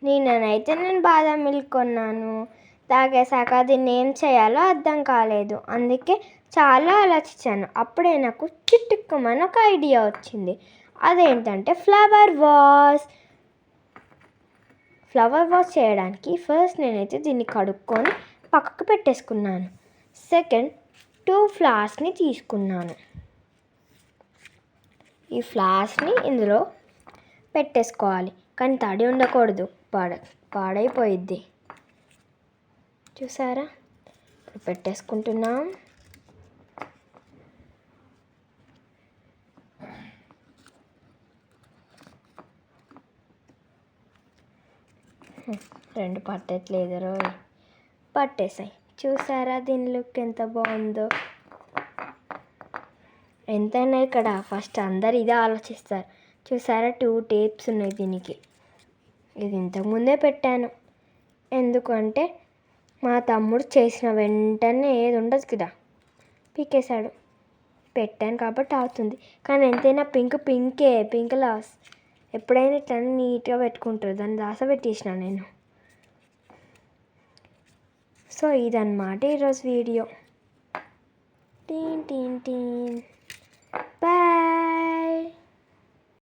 నేను బాదం మిల్క్ కొన్నాను. తాగేసాక దీన్ని ఏం చేయాలో అర్థం కాలేదు. అందుకే చాలా ఆలోచించాను. అప్పుడే నాకు చిట్టుక్కుమని ఒక ఐడియా వచ్చింది. అదేంటంటే ఫ్లవర్ వాష్ చేయడానికి ఫస్ట్ నేనైతే దీన్ని కడుక్కొని పక్కకు పెట్టేసుకున్నాను. సెకండ్ 2 ఫ్లవర్స్ని తీసుకున్నాను. ఈ ఫ్లవర్స్ని ఇందులో పెట్టేసుకోవాలి. కానీ తడి ఉండకూడదు, పాడైపోయిద్ది. చూసారా, ఇప్పుడు పెట్టేసుకుంటున్నాం. రెండు పట్టట్లేదు రోయ్, పట్టేసాయి. చూసారా దీని లుక్ ఎంత బాగుందో. ఎంతైనా ఇక్కడ ఫస్ట్ అందరు ఇదే ఆలోచిస్తారు. చూసారా 2 టేప్స్ ఉన్నాయి దీనికి. ఇది ఇంతకుముందే పెట్టాను. ఎందుకంటే మా తమ్ముడు చేసిన వెంటనే ఏది ఉండదు కదా, పీకేశాడు. పెట్టాను కాబట్టి అవుతుంది. కానీ ఎంతైనా పింక్ లాస్ ఎప్పుడైనా ఇట్లా నీట్గా పెట్టుకుంటారు. దాన్ని దాస పెట్టేసిన నేను. సో ఇదన్నమాట ఈరోజు వీడియో. టీన్ టీన్ టీన్ బాయ్.